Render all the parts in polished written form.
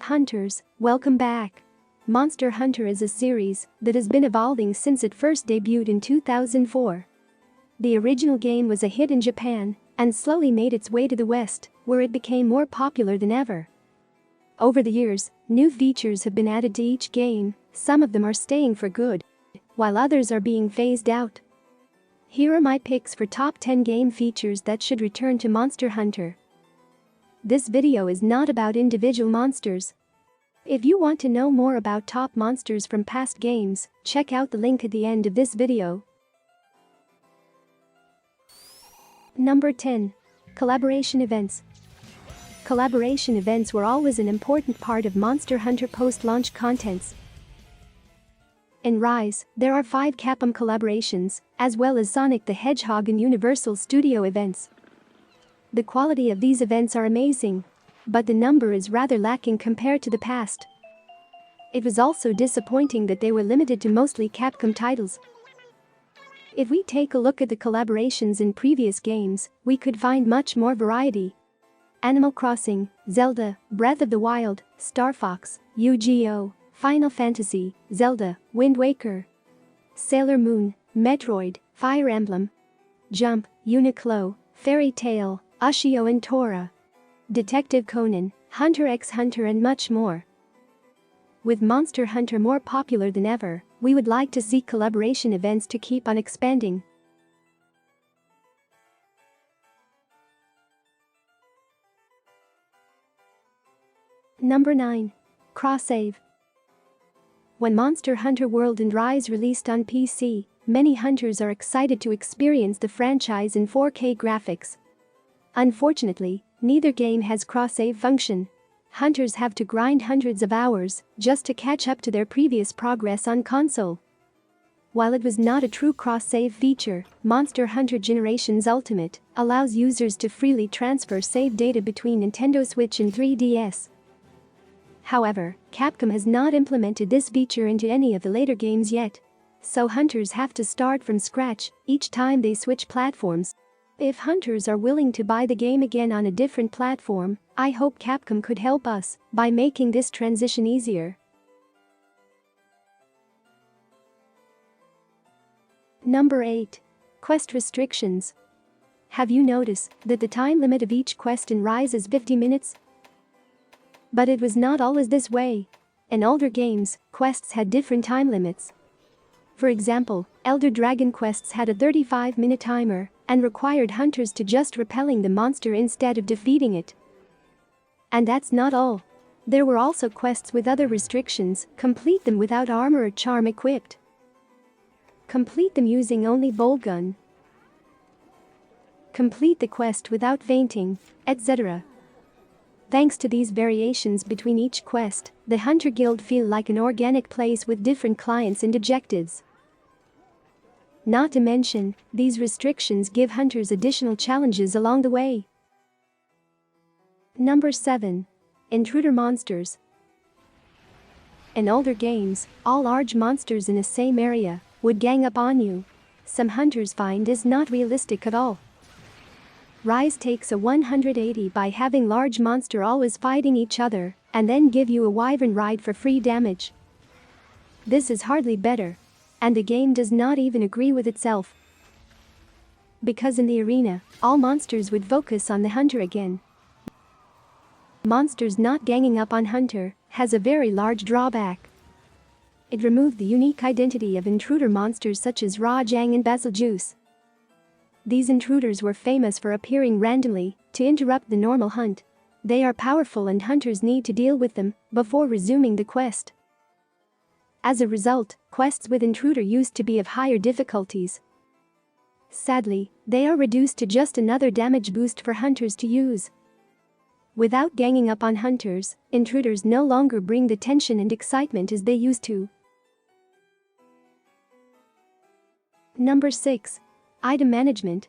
Hunters, welcome back. Monster Hunter is a series that has been evolving since it first debuted in 2004. The original game was a hit in Japan and slowly made its way to the West, where it became more popular than ever. Over the years, new features have been added to each game, some of them are staying for good, while others are being phased out. Here are my picks for top 10 game features that should return to Monster Hunter. This video is not about individual monsters. If you want to know more about top monsters from past games, check out the link at the end of this video. Number 10. Collaboration events. Collaboration events were always an important part of Monster Hunter post-launch contents. In Rise, there are 5 Capcom collaborations, as well as Sonic the Hedgehog and Universal Studio events. The quality of these events are amazing, but the number is rather lacking compared to the past. It was also disappointing that they were limited to mostly Capcom titles. If we take a look at the collaborations in previous games, we could find much more variety. Animal Crossing, Zelda, Breath of the Wild, Star Fox, Yu-Gi-Oh!, Final Fantasy, Zelda, Wind Waker, Sailor Moon, Metroid, Fire Emblem, Jump, Uniqlo, Fairy Tail, Ushio and Tora, Detective Conan, Hunter x Hunter and much more. With Monster Hunter more popular than ever, we would like to see collaboration events to keep on expanding. Number 9. Cross-save. When Monster Hunter World and Rise released on PC, many hunters are excited to experience the franchise in 4K graphics. Unfortunately, neither game has cross-save function. Hunters have to grind hundreds of hours just to catch up to their previous progress on console. While it was not a true cross-save feature, Monster Hunter Generations Ultimate allows users to freely transfer save data between Nintendo Switch and 3DS. However, Capcom has not implemented this feature into any of the later games yet, so hunters have to start from scratch each time they switch platforms. If hunters are willing to buy the game again on a different platform, I hope Capcom could help us by making this transition easier. Number 8. Quest restrictions. Have you noticed that the time limit of each quest in Rise is 50 minutes? But it was not always this way. In older games, quests had different time limits. For example, Elder Dragon quests had a 35-minute timer and required hunters to just repelling the monster instead of defeating it. And that's not all. There were also quests with other restrictions: complete them without armor or charm equipped, complete them using only bowgun, complete the quest without fainting, etc. Thanks to these variations between each quest, the Hunter Guild feel like an organic place with different clients and objectives. Not to mention, these restrictions give hunters additional challenges along the way. Number 7. Intruder monsters. In older games, all large monsters in the same area would gang up on you. Some hunters find this not realistic at all. Rise takes a 180 by having large monster always fighting each other and then give you a wyvern ride for free damage. This is hardly better, and the game does not even agree with itself. Because in the arena, all monsters would focus on the hunter again. Monsters not ganging up on hunter has a very large drawback. It removed the unique identity of intruder monsters such as Rajang and Basiljuice. These intruders were famous for appearing randomly to interrupt the normal hunt. They are powerful and hunters need to deal with them before resuming the quest. As a result, quests with intruder used to be of higher difficulties. Sadly, they are reduced to just another damage boost for hunters to use. Without ganging up on hunters, intruders no longer bring the tension and excitement as they used to. Number 6. Item management.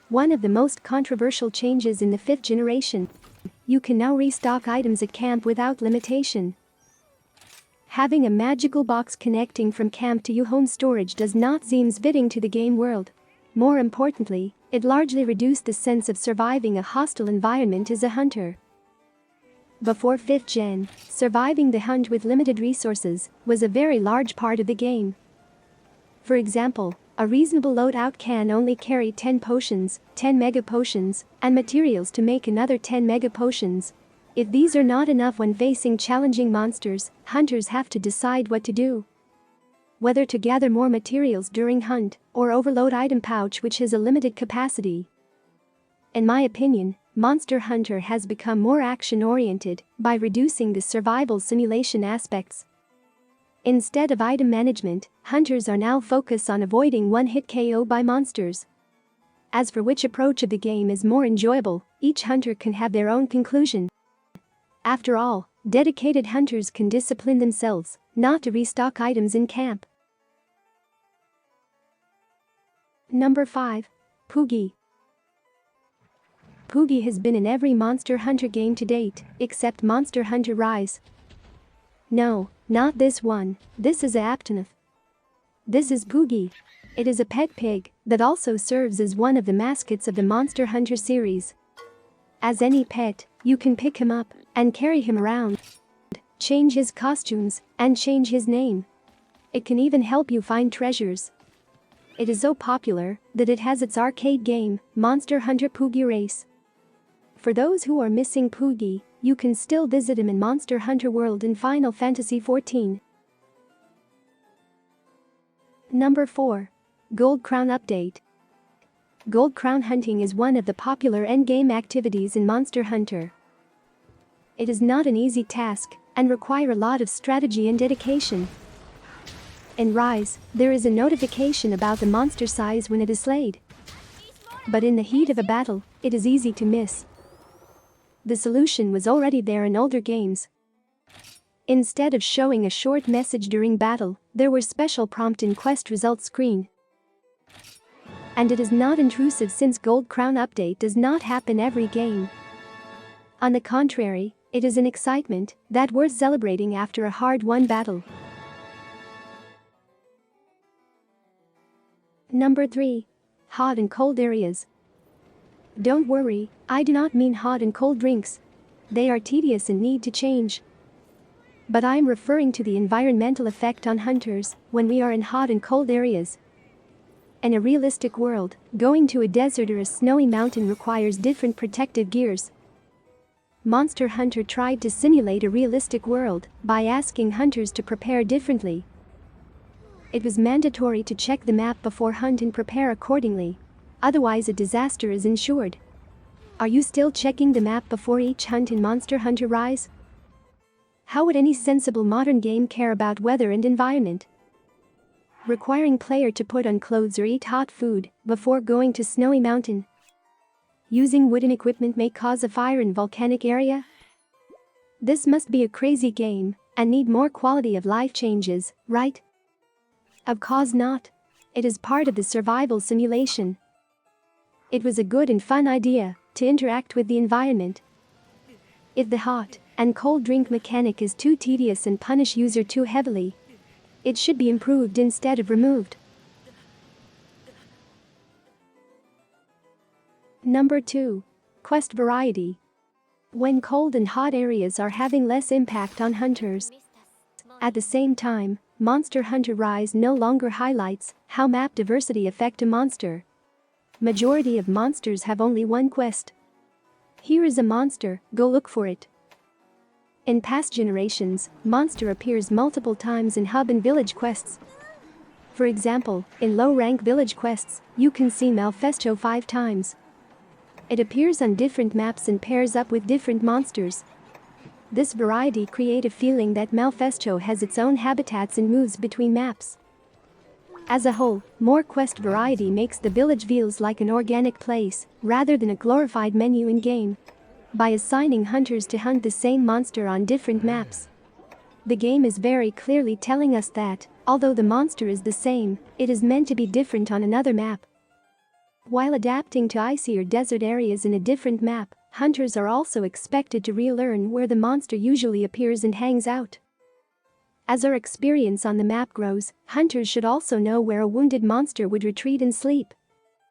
One of the most controversial changes in the 5th generation. You can now restock items at camp without limitation. Having a magical box connecting from camp to your home storage does not seem fitting to the game world. More importantly, it largely reduced the sense of surviving a hostile environment as a hunter. Before 5th gen, surviving the hunt with limited resources was a very large part of the game. For example, a reasonable loadout can only carry 10 potions, 10 mega potions, and materials to make another 10 mega potions. If these are not enough when facing challenging monsters, hunters have to decide what to do. Whether to gather more materials during hunt, or overload item pouch which has a limited capacity. In my opinion, Monster Hunter has become more action-oriented by reducing the survival simulation aspects. Instead of item management, hunters are now focused on avoiding one-hit KO by monsters. As for which approach of the game is more enjoyable, each hunter can have their own conclusion. After all, dedicated hunters can discipline themselves not to restock items in camp. Number 5. Poogie. Poogie has been in every Monster Hunter game to date, except Monster Hunter Rise. No, not this one, this is Aptonoth. This is Poogie. It is a pet pig that also serves as one of the mascots of the Monster Hunter series. As any pet, you can pick him up and carry him around, change his costumes, and change his name. It can even help you find treasures. It is so popular that it has its arcade game, Monster Hunter Poogie Race. For those who are missing Poogie, you can still visit him in Monster Hunter World in Final Fantasy XIV. Number 4. Gold Crown Update. Gold Crown hunting is one of the popular endgame activities in Monster Hunter. It is not an easy task and require a lot of strategy and dedication. In Rise, there is a notification about the monster size when it is slayed. But in the heat of a battle, it is easy to miss. The solution was already there in older games. Instead of showing a short message during battle, there were special prompt in quest results screen. And it is not intrusive since Gold Crown update does not happen every game. On the contrary, it is an excitement that worth celebrating after a hard-won battle. Number 3. Hot and cold areas. Don't worry, I do not mean hot and cold drinks. They are tedious and need to change. But I am referring to the environmental effect on hunters when we are in hot and cold areas. In a realistic world, going to a desert or a snowy mountain requires different protective gears. Monster Hunter tried to simulate a realistic world by asking hunters to prepare differently. It was mandatory to check the map before hunt and prepare accordingly. Otherwise a disaster is ensured. Are you still checking the map before each hunt in Monster Hunter Rise? How would any sensible modern game care about weather and environment? Requiring player to put on clothes or eat hot food before going to snowy mountain. Using wooden equipment may cause a fire in volcanic area. This must be a crazy game and need more quality of life changes, right? Of course not. It is part of the survival simulation. It was a good and fun idea to interact with the environment. If the hot and cold drink mechanic is too tedious and punish user too heavily, it should be improved instead of removed. Number 2. Quest variety. When cold and hot areas are having less impact on hunters. At the same time, Monster Hunter Rise no longer highlights how map diversity affect a monster. Majority of monsters have only one quest. Here is a monster, go look for it. In past generations, monster appears multiple times in hub and village quests. For example, in low-rank village quests, you can see Malfesto 5 times. It appears on different maps and pairs up with different monsters. This variety creates a feeling that Malfesto has its own habitats and moves between maps. As a whole, more quest variety makes the village feels like an organic place, rather than a glorified menu in-game. By assigning hunters to hunt the same monster on different maps, the game is very clearly telling us that, although the monster is the same, it is meant to be different on another map. While adapting to icy or desert areas in a different map, hunters are also expected to relearn where the monster usually appears and hangs out. As our experience on the map grows, hunters should also know where a wounded monster would retreat and sleep.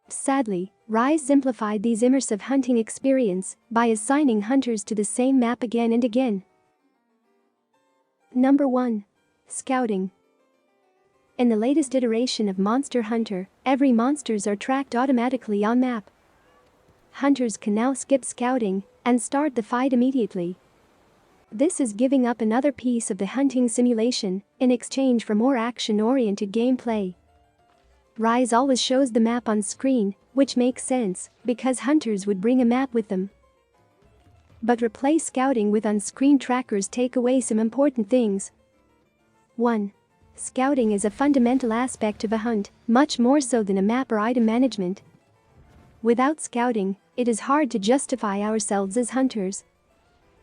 Sadly, Rise simplified these immersive hunting experience by assigning hunters to the same map again and again. Number 1. Scouting. In the latest iteration of Monster Hunter, every monsters are tracked automatically on map. Hunters can now skip scouting and start the fight immediately. This is giving up another piece of the hunting simulation in exchange for more action-oriented gameplay. Rise always shows the map on screen, which makes sense because hunters would bring a map with them. But replace scouting with on-screen trackers take away some important things. 1. Scouting is a fundamental aspect of a hunt, much more so than a map or item management. Without scouting, it is hard to justify ourselves as hunters.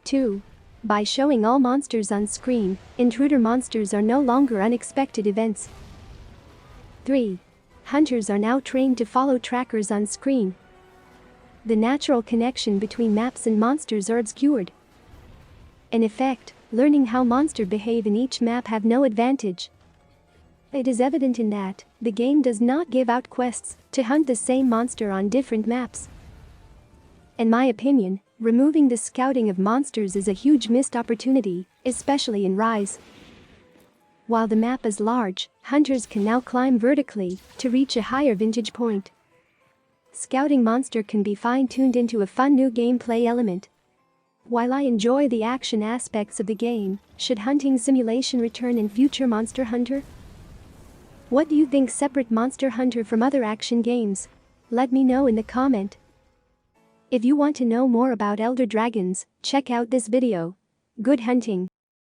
2. By showing all monsters on screen, intruder monsters are no longer unexpected events. 3. Hunters are now trained to follow trackers on screen. The natural connection between maps and monsters are obscured. In effect, learning how monsters behave in each map have no advantage. It is evident in that the game does not give out quests to hunt the same monster on different maps. In my opinion, removing the scouting of monsters is a huge missed opportunity, especially in Rise. While the map is large, hunters can now climb vertically to reach a higher vantage point. Scouting monster can be fine-tuned into a fun new gameplay element. While I enjoy the action aspects of the game, should hunting simulation return in future Monster Hunter? What do you think separate Monster Hunter from other action games? Let me know in the comment. If you want to know more about Elder Dragons, check out this video. Good hunting!